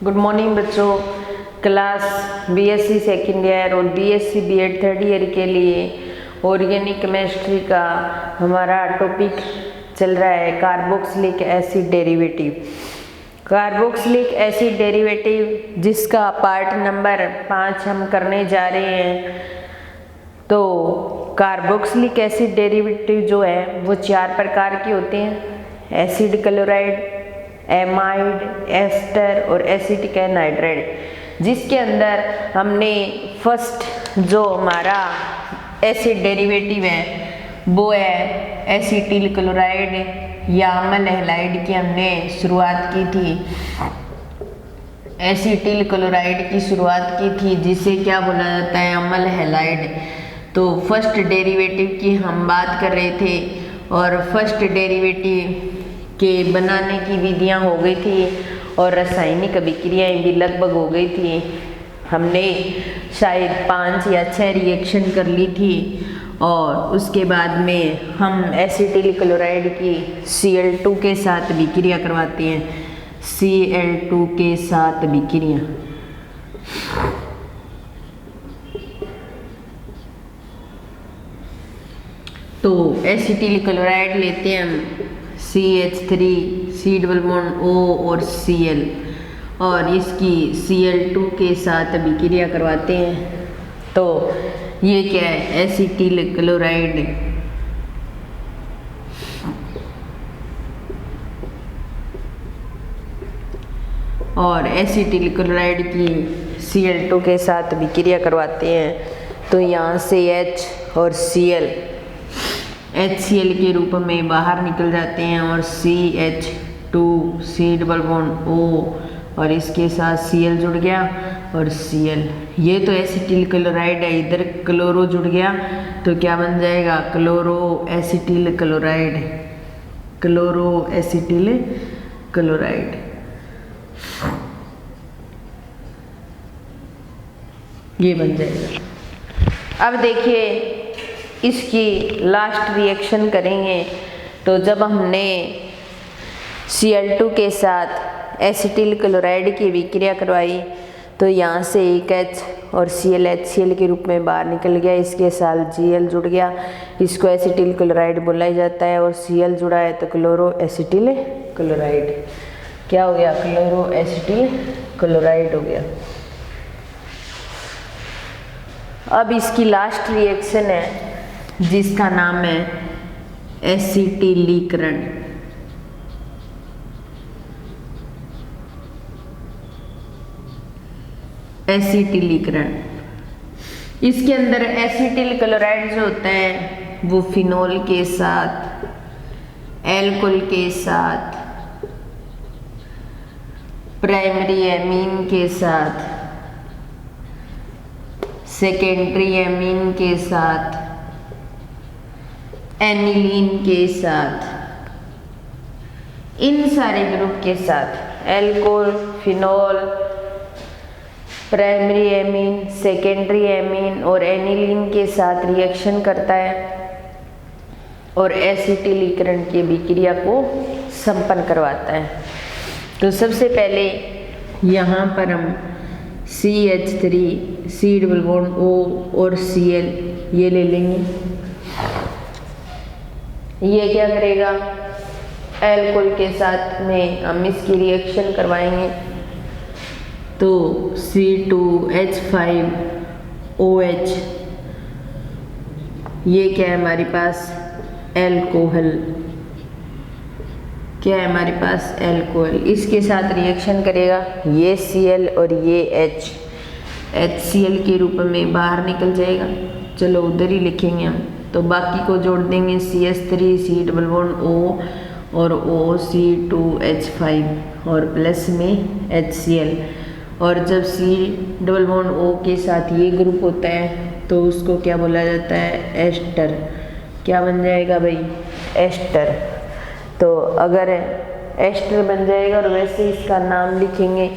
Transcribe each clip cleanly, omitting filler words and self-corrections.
Good morning बच्चों। Class BSc second year और BSc BEd third year के लिए ऑर्गेनिक केमिस्ट्री का हमारा टॉपिक चल रहा है carboxylic acid derivative. Carboxylic acid derivative जिसका पार्ट नंबर 5 हम करने जा रहे हैं। तो कार्बोक्सिलिक एसिड डेरिवेटिव जो है वो 4 प्रकार के होते हैं, एसिड क्लोराइड, एमाइड, एस्टर और एसिटिक एनहाइड्राइड। जिसके अंदर हमने फर्स्ट जो हमारा एसिड डेरिवेटिव है वो है एसिटिल क्लोराइड या अम्ल हैलाइड की हमने शुरुआत की थी। एसिटिल क्लोराइड की शुरुआत की थी जिसे क्या बोला जाता है, अम्ल हैलाइड। तो फर्स्ट डेरिवेटिव की हम बात कर रहे थे और फर्स्ट डेरिवेटिव के बनाने की विधियां हो गई थी और रासायनिक अभिक्रियाएं भी लगभग हो गई थी। हमने शायद 5 या 6 रिएक्शन कर ली थी और उसके बाद में हम एसिटिल क्लोराइड की Cl2 के साथ अभिक्रिया करवाते हैं, Cl2 के साथ अभिक्रिया। तो एसिटिल क्लोराइड लेते हैं हम CH3 C double bond O और Cl और इसकी Cl2 के साथ अभिक्रिया करवाते हैं। तो ये क्या है, एसिटिल क्लोराइड और एसिटिल क्लोराइड की Cl2 के साथ अभिक्रिया करवाते हैं। तो यहाँ से H और Cl HCl के रूप में बाहर निकल जाते हैं और CH2 C double bond O और इसके साथ Cl जुड़ गया और Cl। ये तो एसिटिल क्लोराइड है, इधर क्लोरो जुड़ गया तो क्या बन जाएगा, chloro acetyl chloride, chloro acetyl chloride. ये बन जाएगा। अब देखिए इसकी लास्ट रिएक्शन करेंगे। तो जब हमने Cl2 के साथ एसिटिल क्लोराइड की अभिक्रिया करवाई तो यहाँ से एक H और Cl HCl के रूप में बाहर निकल गया, इसके साथ Gl जुड़ गया, इसको एसिटिल क्लोराइड बोला जाता है और Cl जुड़ा है तो क्लोरो एसिटिल क्लोराइड। क्या हो गया, क्लोरो एसिटिल क्लोराइड हो गया। अब इसकी लास्ट रिएक्शन है जिसका नाम है एसिटिलीकरण। एसिटिलीकरण इसके अंदर एसिटिल क्लोराइड जो होता है वो फिनोल के साथ, एल्कोहल के साथ, प्राइमरी एमीन के साथ, सेकेंडरी एमीन के साथ, एनिलीन के साथ, इन सारे ग्रुप के साथ alcohol, phenol, primary amine, secondary amine और एनिलीन के साथ रिएक्शन करता है और एसिटिलीकरण की अभिक्रिया को संपन्न करवाता है। तो सबसे पहले यहाँ पर हम CH3 C double bond O और Cl ये ले लेंगे। ये क्या करेगा, एल्कोहल के साथ में हम इसकी रिएक्शन करवाएंगे। तो C2H5OH ये क्या है हमारे पास, एल्कोहल। क्या है हमारे पास, एल्कोहल। इसके साथ रिएक्शन करेगा, ये Cl और ये H HCl के रूप में बाहर निकल जाएगा। चलो उधर ही लिखेंगे हम, तो बाकी को जोड़ देंगे CH3 C double bond O और O C2H5 और प्लस में HCl। और जब C डबल बॉन्ड O के साथ ये ग्रुप होता है तो उसको क्या बोला जाता है, एस्टर। क्या बन जाएगा भाई, एस्टर। तो अगर एस्टर बन जाएगा और वैसे इसका नाम लिखेंगे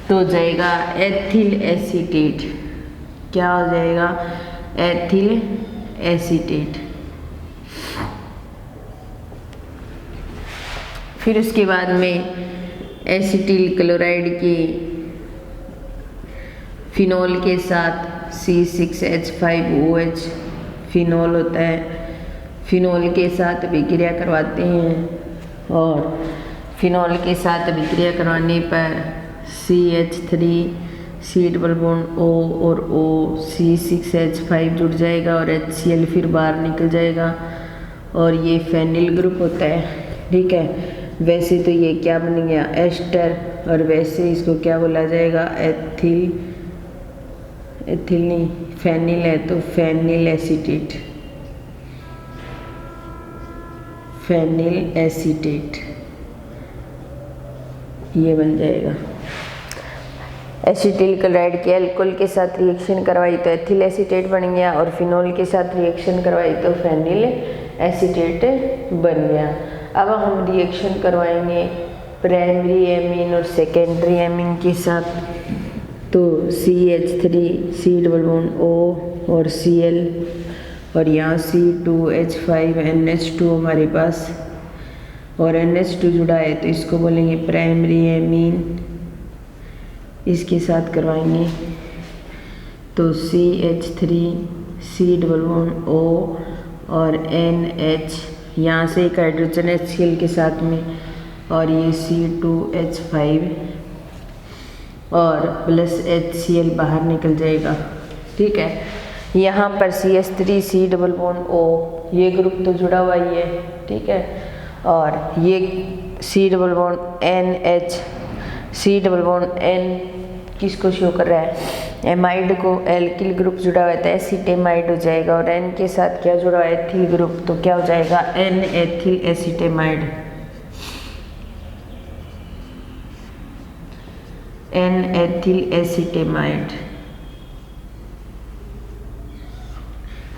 तो जाएगा एथिल एसीटेट। क्या हो जाएगा, एथिल एसीटेट। फिर उसके बाद में एसिटिल क्लोराइड की फिनोल के साथ C6H5OH फिनोल होता है। फिनोल के साथ अभिक्रिया करवाते हैं और फिनोल के साथ अभिक्रिया करवाने पर CH3 C double bond O और O C6H5 जुड़ जाएगा और HCl फिर बाहर निकल जाएगा और ये फेनिल ग्रुप होता है। ठीक है, वैसे तो ये क्या बन गया एस्टर और वैसे इसको क्या बोला जाएगा एथिल नहीं फेनिल है तो फेनिल एसीटेट, फेनिल एसीटेट ये बन जाएगा। एसिटिल क्लोराइड के अल्कोहल के साथ रिएक्शन करवाई तो एथिल एसीटेट बन गया और फिनोल के साथ रिएक्शन करवाई तो फेनिल एसीटेट बन गया। अब हम रिएक्शन करवाएंगे प्राइमरी एमीन और सेकेंडरी एमीन के साथ, तो CH3 C double bond O और Cl और यहाँ C2H5NH2 हमारे पास और NH2 जुड़ा है तो इसको बोलेंगे प्राइमरी एमीन। इसके साथ करवाएंगे तो CH3 C double bond O और NH, यहाँ से एक हाइड्रोजन HCl के साथ में और ये C2H5 और प्लस HCl बाहर निकल जाएगा। ठीक है, यहाँ पर CH3 C double bond O ये ग्रुप तो जुड़ा हुआ ही है। ठीक है, और ये C double bond NH C double bond N किसको शो कर रहा है एमाइड को, एल्किल ग्रुप जुड़ा हुआ है तो एसिटेमाइड हो जाएगा और N के साथ क्या जुड़ा हुआ है एथिल ग्रुप तो क्या हो जाएगा N ethyl acetamide, N ethyl acetamide.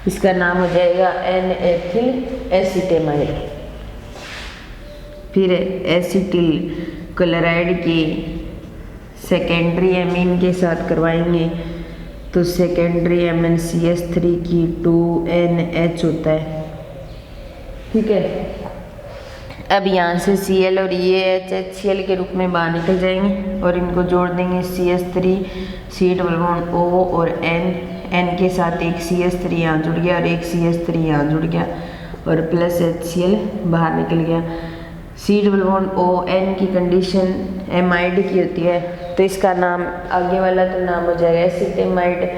इसका नाम हो जाएगा N एथिल एसिटेमाइड। फिर एसिटिल क्लोराइड की सेकेंडरी एमीन के साथ करवाएंगे तो सेकेंडरी एमीन CH3 की 2NH होता है। ठीक है, अब यहाँ से Cl और ये HCl के रूप में बाहर निकल जाएंगे और इनको जोड़ देंगे CH3 C double bond O और N के साथ एक CH3 यहाँ जुड़ गया और एक CH3 यहाँ जुड़ गया और प्लस HCl बाहर निकल गया। C double bond O N की कंडीशन एमाइड की होती है तो इसका नाम आगे वाला तो नाम हो जाएगा एसिटेमाइड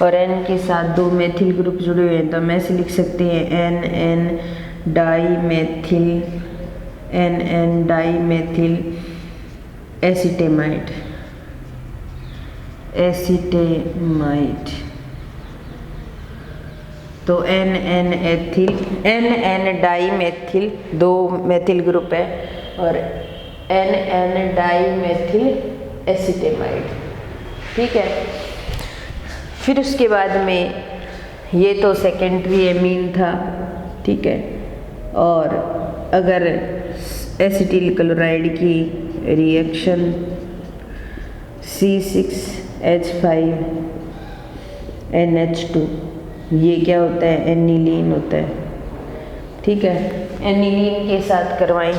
और N के साथ दो मेथिल ग्रुप जुड़े हुए हैं तो हम ऐसे लिख सकते हैं NN डाईमेथिल एसिटेमाइड, एसिटेमाइड। तो NN डाईमेथिल दो मेथिल ग्रुप है और NN डाईमेथिल एसिटेमाइड। ठीक है, फिर उसके बाद में ये तो सेकेंडरी एमीन था। ठीक है, और अगर एसिटिल क्लोराइड की रिएक्शन C6H5NH2 ये क्या होता है एनिलीन होता है। ठीक है, एनिलीन के साथ करवाएं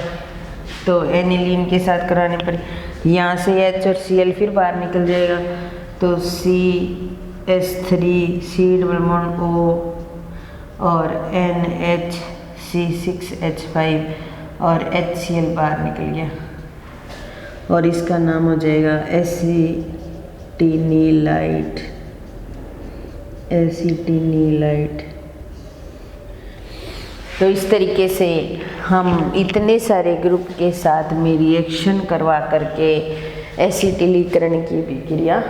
तो एनिलीन के साथ कराने पर यहाँ से H और Cl फिर बाहर निकल जाएगा तो CH3 C double bond O और NH C6H5 और HCl बाहर निकल गया और इसका नाम हो जाएगा एसिटिनिलाइट, एसिटिनिलाइट। तो इस तरीके से हम इतने सारे ग्रुप के साथ में रिएक्शन करवा करके एसिटिलीकरण की प्रक्रिया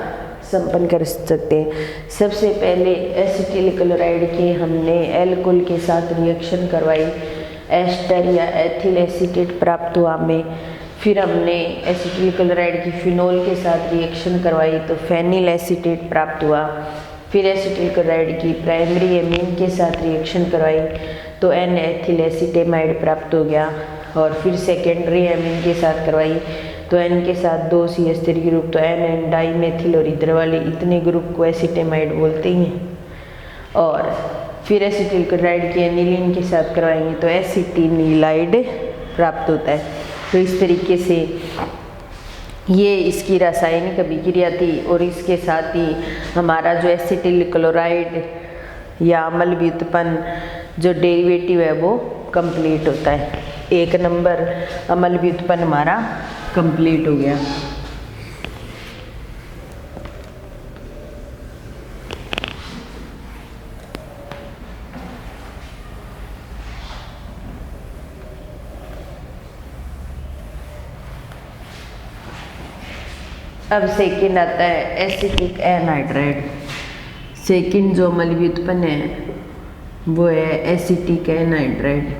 संपन्न कर सकते हैं। सबसे पहले एसिटिल क्लोराइड के हमने एल्कोहल के साथ रिएक्शन करवाई, एस्टर या एथिल एसीटेट प्राप्त हुआ हमें। फिर हमने एसिटिल क्लोराइड की फिनोल के साथ रिएक्शन करवाई तो फेनिल एसीटेट प्राप्त हुआ। फिर एसिटिल क्लोराइड की प्राइमरी एमीन के साथ रिएक्शन करवाई तो N एथिल एसिटेमाइड प्राप्त हो गया और फिर सेकेंडरी एमीन के साथ करवाई तो N के साथ दो CH3 ग्रुप तो NN डाईमेथिल और इधर वाले इतने ग्रुप को एसिटेमाइड बोलते ही हैं। और फिर एसिटिल क्लोराइड की एनिलीन के साथ करवाएंगे तो एसिटिनिलाइड प्राप्त होता है। तो इस तरीके से ये इसकी रासायनिक अभिक्रिया थी और इसके साथ ही हमारा जो एसिटिल क्लोराइड या अम्ल व्युत्पन्न जो डेरिवेटिव है वो कंप्लीट होता है। 1 नंबर अम्ल व्युत्पन्न हमारा कंप्लीट हो गया। अब सेकंड आता है एसिटिक एनहाइड्राइड। सेकंड जो अम्ल व्युत्पन्न है वो है एसिटिक एनहाइड्राइड।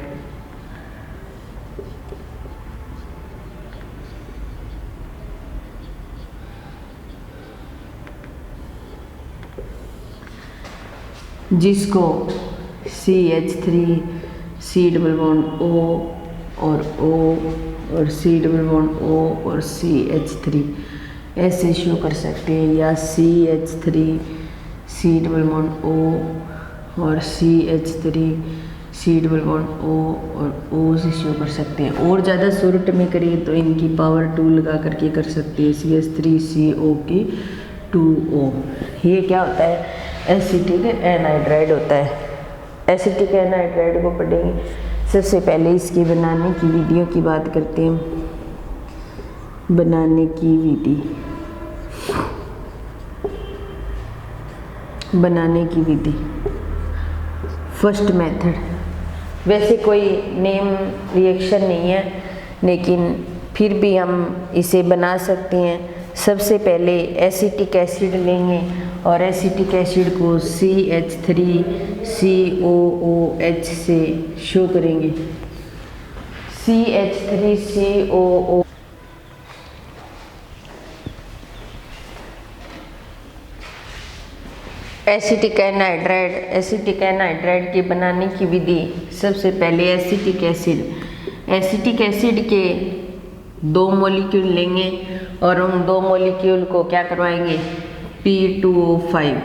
जिसको CH3 C double bond O और O और C डबल बॉन्ड O और CH3 ऐसे शो कर सकते हैं, या CH3 C double bond O और CH3 C double bond O और O से शो कर सकते हैं। और ज़्यादा शॉर्ट में करिए तो इनकी पावर 2 लगा करके कर सकते हैं, CH3CO की 2O। ये क्या होता है? एसिटिक एनहाइड्राइड होता है। एसिटिक एनहाइड्राइड को पढ़ेंगे। सबसे पहले इसकी बनाने की विधियों की बात करते हैं। बनाने की विधि, बनाने की विधि। फर्स्ट मेथड, वैसे कोई नेम रिएक्शन नहीं है लेकिन फिर भी हम इसे बना सकते हैं। सबसे पहले एसिटिक एसिड लेंगे और एसिटिक एसिड को CH3COOH से शो करेंगे। CH3COO एसिटिक एनहाइड्राइड के बनाने की विधि। सबसे पहले एसिटिक एसिड के 2 मॉलिक्यूल लेंगे और उन 2 मॉलिक्यूल को क्या करवाएंगे? P2O5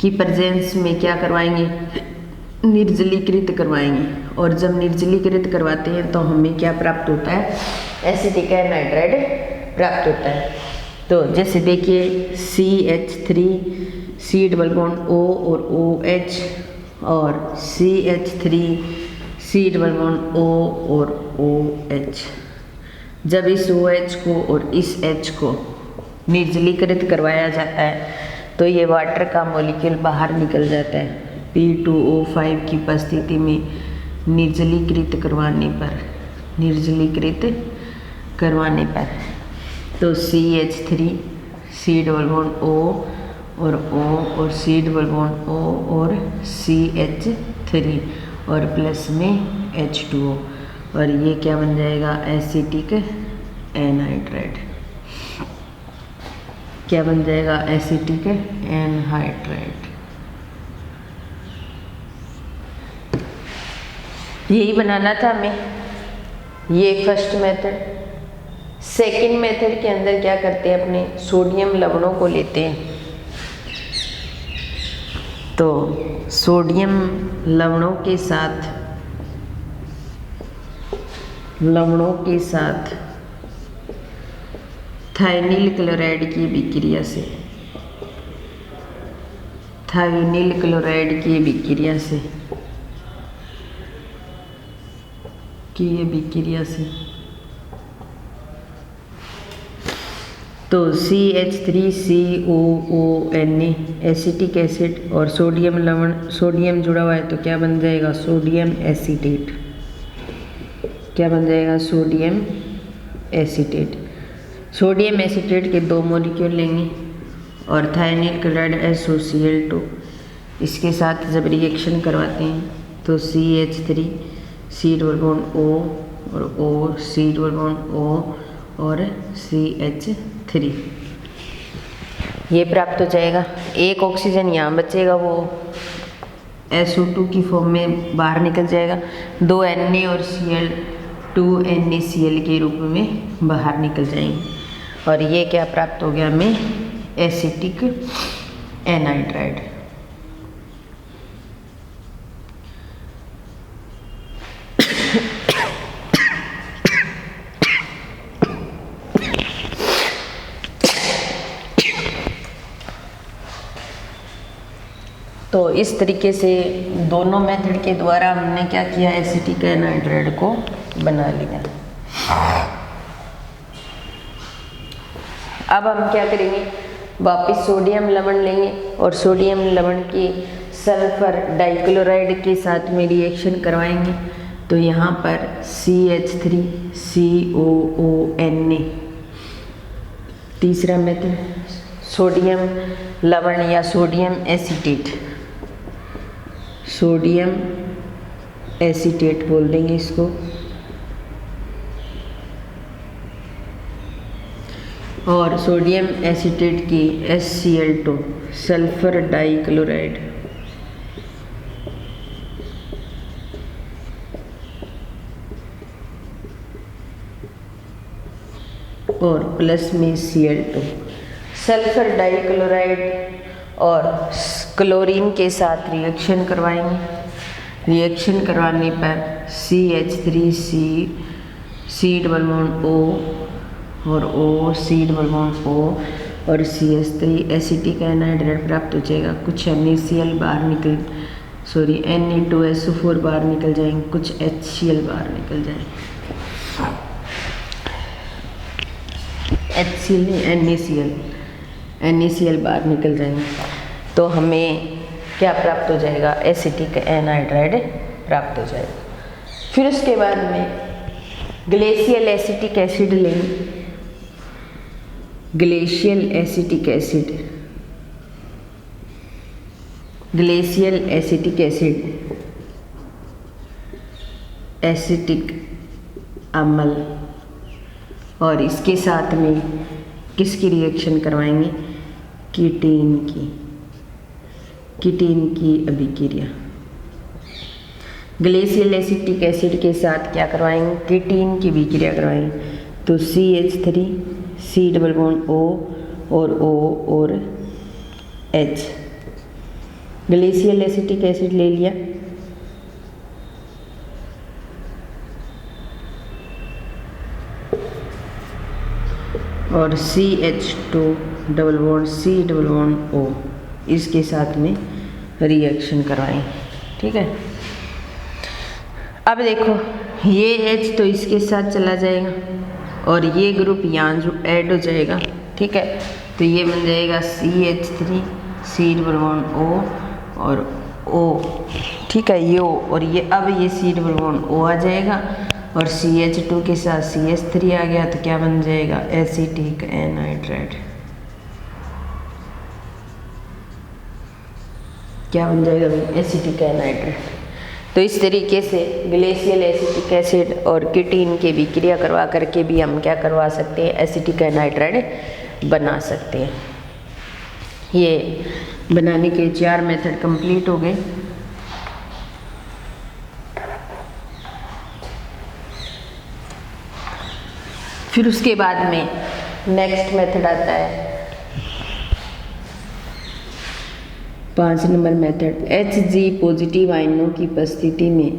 की प्रेजेंस में क्या करवाएंगे? निर्जलीकृत करवाएंगे। और जब निर्जलीकृत करवाते हैं तो हमें क्या प्राप्त होता है? एसिटिक एनहाइड्राइड प्राप्त होता है। तो जैसे देखिए CH3 C double bond O और OH और CH3 C double bond O और OH। जब इस OH को और इस H को निर्जलीकृत करवाया जाता है तो ये वाटर का मॉलिक्यूल बाहर निकल जाता है। P2O5 की उपस्थिति में निर्जलीकृत करवाने पर तो CH3 C double bond O और O और C डबल बॉन्ड O और CH3 और प्लस में H2O, और ये क्या बन जाएगा? Acetic anhydride. क्या बन जाएगा? Acetic anhydride. यही बनाना था हमें, ये फर्स्ट मेथड। सेकंड मेथड के अंदर क्या करते हैं? अपने सोडियम लवणों को लेते हैं। तो सोडियम लवणों के साथ थायनिल क्लोराइड की अभिक्रिया से तो CH3COONA एसिटिक एसिड और सोडियम लवण, सोडियम जुड़ा हुआ है तो क्या बन जाएगा? Sodium acetate. क्या बन जाएगा? Sodium acetate. सोडियम एसीटेट के 2 मॉलिक्यूल लेंगे और थायनिल क्लोराइड SOCl2, इसके साथ जब रिएक्शन करवाते हैं तो CH3 C double bond O और O C double bond O और CH3 ये प्राप्त हो जाएगा। एक ऑक्सीजन यहाँ बचेगा, वो SO2 की फॉर्म में बाहर निकल जाएगा। 2 Na और Cl 2 NaCl के रूप में बाहर निकल जाएंगे और ये क्या प्राप्त हो गया हमें? Acetic anhydride. तो इस तरीके से दोनों मेथड के द्वारा हमने क्या किया, एसिटिक एनहाइड्राइड को बना लिया। अब हम क्या करेंगे, वापस सोडियम लवण लेंगे और सोडियम लवण की सल्फर डाइक्लोराइड के साथ में रिएक्शन करवाएंगे। तो यहाँ पर CH3COONA, तीसरा मेथड सोडियम लवण या सोडियम एसीटेट, सोडियम एसीटेट बोल देंगे इसको, और सोडियम एसीटेट की SCl2 सल्फर डाइक्लोराइड, और प्लस में Cl2 सल्फर डाइक्लोराइड और क्लोरीन के साथ रिएक्शन करवाएंगे। रिएक्शन करवाने पर CH3C_O और O और CH3 एसिटिक एनहाइड्राइड प्राप्त हो जाएगा। कुछ NaCl बाहर निकल Na2SO4 बाहर निकल जाएंगे, कुछ HCl बाहर निकल जाएंगे, HCl नहीं NaCl बाहर निकल जाएंगे। तो हमें क्या प्राप्त हो जाएगा, एसिटिक एनहाइड्राइड प्राप्त हो जाएगा। फिर उसके बाद में ग्लेशियल एसिटिक एसिड लेंगे, glacial acetic acid, glacial acetic acid acetic अम्ल, और इसके साथ में किसकी रिएक्शन करवाएंगे, कीटीन की अभिक्रिया। ग्लेशियल एसिटिक एसिड के साथ क्या करवाएंगे, कीटीन की अभिक्रिया करवाएंगे। तो CH3 C_O और O और H, ग्लेशियल एसिटिक एसिड ले लिया, और CH2 C_O इसके साथ में रिएक्शन करवाएं। ठीक है, अब देखो ये H तो इसके साथ चला जाएगा और ये ग्रुप यहाँ जो ऐड हो जाएगा। ठीक है, तो ये बन जाएगा CH3 C_O और O। ठीक है, ये O और ये, अब ये C_O आ जाएगा और CH2 के साथ CH3 आ गया, तो क्या बन जाएगा, एसिटिक एनहाइड्राइड। क्या बन जाएगा, एसिटिक एनहाइड्राइड। तो इस तरीके से ग्लेशियल एसिटिक एसिड और कीटीन की अभिक्रिया करवा करके भी हम क्या करवा सकते हैं, एसिटिक एनहाइड्राइड बना सकते हैं। ये बनाने के 4 मेथड कंप्लीट हो गए। फिर उसके बाद में नेक्स्ट मेथड आता है 5 नंबर मेथड, Hg पॉजिटिव आयनों की उपस्थिति में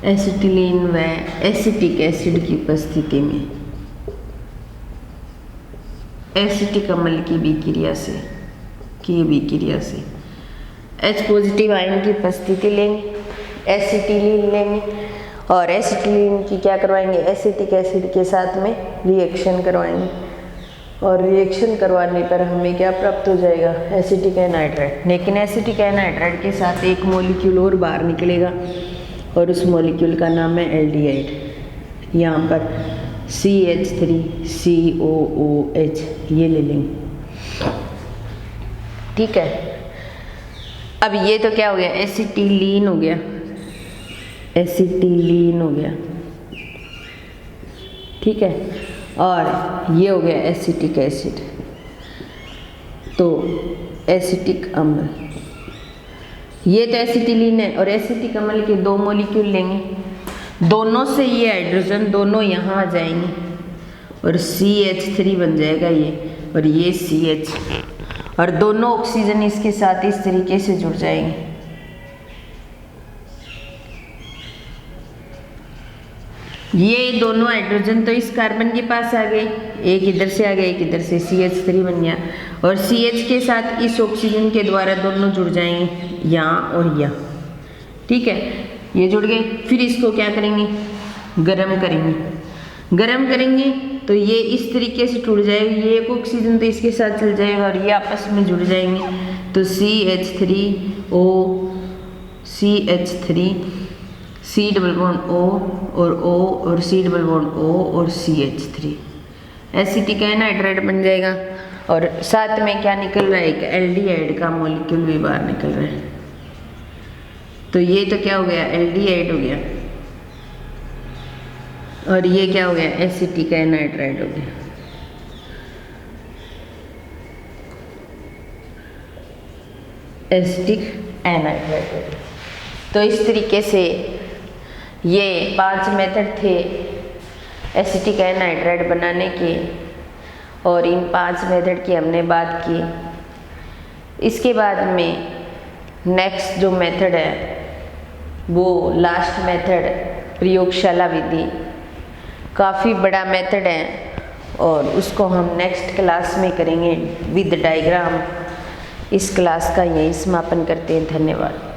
एसिटिलीन व एसिटिक एसिड की उपस्थिति में एसिटिक अम्ल की अभिक्रिया से H पॉजिटिव आयन की उपस्थिति लेंगे, एसिटिलीन लेंगे और एसिटिलीन की क्या करवाएंगे, एसिटिक एसिड के साथ में रिएक्शन करवाएंगे और रिएक्शन करवाने पर हमें क्या प्राप्त हो जाएगा, एसिटिक एनहाइड्राइड। लेकिन एसिटिक एनहाइड्राइड के साथ एक मॉलिक्यूल और बाहर निकलेगा और उस मॉलिक्यूल का नाम है एल्डिहाइड। यहाँ पर CH3COOH ये ले लेंगे। ठीक है, अब ये तो क्या हो गया, एसिटिलीन हो गया। ठीक है, और ये हो गया एसिटिक एसिड। तो एसिटिक अम्ल, ये तो एसिटिलीन है और एसिटिक अम्ल के 2 मॉलिक्यूल लेंगे, दोनों से ये हाइड्रोजन दोनों यहाँ आ जाएंगे और CH3 बन जाएगा ये, और ये CH, और दोनों ऑक्सीजन इसके साथ इस तरीके से जुड़ जाएंगे। ये दोनों हाइड्रोजन तो इस कार्बन के पास आ गए, एक इधर से आ गया, एक इधर से, CH3 बन गया। और CH के साथ इस ऑक्सीजन के द्वारा दोनों जुड़ जाएंगे, यहाँ और यहाँ। ठीक है, ये जुड़ गए। फिर इसको क्या करेंगे, गर्म करेंगे। गर्म करेंगे तो ये इस तरीके से टूट जाएगा, ये एक ऑक्सीजन तो इसके साथ चल जाएगा और ये आपस में जुड़ जाएंगे। तो CH3O, CH3, C double bond O और O और C डबल बॉन्ड O और CH3, एसिटिक एनहाइड्राइड बन जाएगा। और साथ में क्या निकल रहा है, एक एल्डिहाइड का मॉलिक्यूल भी बाहर निकल रहा है। तो ये तो क्या हो गया, एल्डिहाइड हो गया, और ये क्या हो गया, एसिटिक एनहाइड्राइड हो गया। एसिटिक एनहाइड्राइड हो गया। तो इस तरीके से ये 5 मेथड थे एसिटिक एनहाइड्राइड बनाने के, और इन 5 मेथड की हमने बात की। इसके बाद में नेक्स्ट जो मेथड है वो लास्ट मेथड प्रयोगशाला विधि, काफ़ी बड़ा मेथड है और उसको हम नेक्स्ट क्लास में करेंगे विद डायग्राम। इस क्लास का यही समापन करते हैं। धन्यवाद।